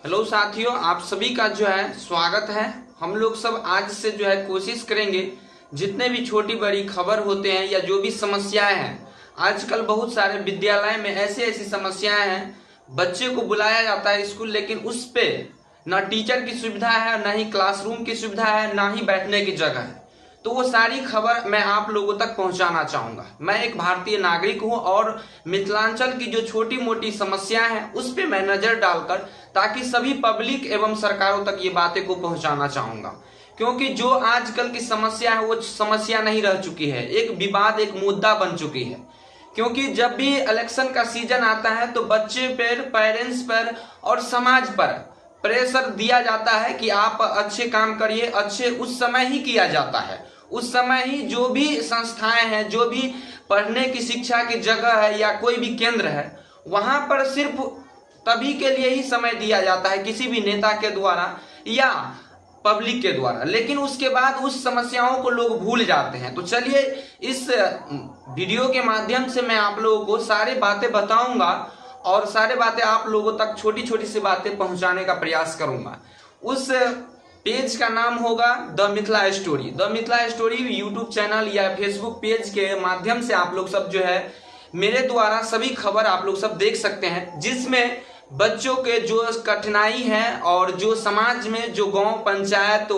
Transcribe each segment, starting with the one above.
Hello साथियों, आप सभी का जो है स्वागत है। हम लोग सब आज से जो है कोशिश करेंगे जितने भी छोटी बड़ी खबर होते हैं या जो भी समस्याएं हैं, आजकल बहुत सारे विद्यालय में ऐसी ऐसी समस्याएं हैं, बच्चे को बुलाया जाता है स्कूल, लेकिन उस पे ना टीचर की सुविधा है, ना ही क्लासरूम की सुविधा है, ना ही बैठने की जगह है। तो वो सारी खबर मैं आप लोगों तक पहुंचाना चाहूंगा। मैं एक भारतीय नागरिक हूं और मिथिलांचल की जो छोटी मोटी समस्याएं हैं उस पे मैं नजर डालकर ताकि सभी पब्लिक एवं सरकारों तक ये बातें को पहुंचाना चाहूंगा। क्योंकि जो आजकल की समस्या है वो समस्या नहीं रह चुकी है, एक विवाद, एक मुद्दा बन चुकी है। क्योंकि जब भी इलेक्शन का सीजन आता है तो बच्चे पर, पेरेंट्स पर और समाज पर प्रेशर दिया जाता है कि आप अच्छे काम करिए। अच्छे उस समय ही किया जाता है, उस समय ही जो भी संस्थाएं हैं, जो भी पढ़ने की शिक्षा की जगह है या कोई भी केंद्र है, वहां पर सिर्फ तभी के लिए ही समय दिया जाता है किसी भी नेता के द्वारा या पब्लिक के द्वारा। लेकिन उसके बाद उस समस्याओं को लोग भूल जाते हैं। तो चलिए इस वीडियो के माध्यम से मैं आप लोगों को सारी बातें बताऊंगा और सारे बातें आप लोगों तक छोटी छोटी सी बातें पहुंचाने का प्रयास करूंगा। उस पेज का नाम होगा the Mithila story. The Mithila story YouTube channel या फेसबुक पेज के माध्यम से आप लोग सब जो है मेरे द्वारा सभी खबर आप लोग सब देख सकते हैं, जिसमें बच्चों के जो कठिनाई है और जो समाज में, जो गांव पंचायत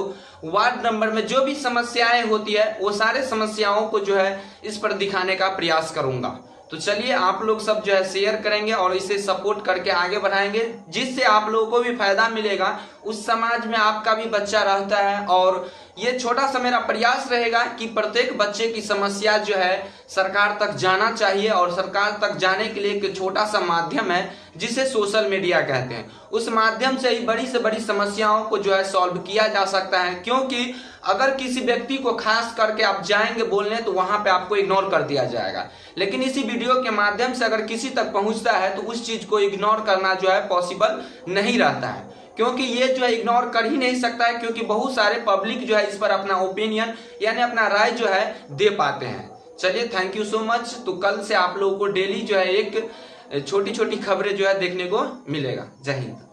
वार्ड नंबर में जो भी समस्याएं होती है वो सारे समस्याओं को जो है इस पर दिखाने का प्रयास करूंगा। तो चलिए आप लोग सब जो है शेयर करेंगे और इसे सपोर्ट करके आगे बढ़ाएंगे, जिससे आप लोगों को भी फायदा मिलेगा। उस समाज में आपका भी बच्चा रहता है और ये छोटा सा मेरा प्रयास रहेगा कि प्रत्येक बच्चे की समस्या जो है सरकार तक जाना चाहिए। और सरकार तक जाने के लिए एक छोटा सा माध्यम है जिसे सोशल मीडिया कहते हैं। उस माध्यम से ही बड़ी से बड़ी समस्याओं को जो है सॉल्व किया जा सकता है। क्योंकि अगर किसी व्यक्ति को खास करके आप जाएंगे बोलने तो वहां पे आपको इग्नोर कर दिया जाएगा, लेकिन इसी वीडियो के माध्यम से अगर किसी तक पहुंचता है तो उस चीज को इग्नोर करना जो है पॉसिबल नहीं रहता है। क्योंकि ये जो है इग्नोर कर ही नहीं सकता है, क्योंकि बहुत सारे पब्लिक जो है इस पर अपना ओपिनियन यानी अपना राय जो है दे पाते हैं। चलिए, थैंक यू सो मच। तो कल से आप लोगों को डेली जो है एक छोटी छोटी खबरें जो है देखने को मिलेगा। जय हिंद।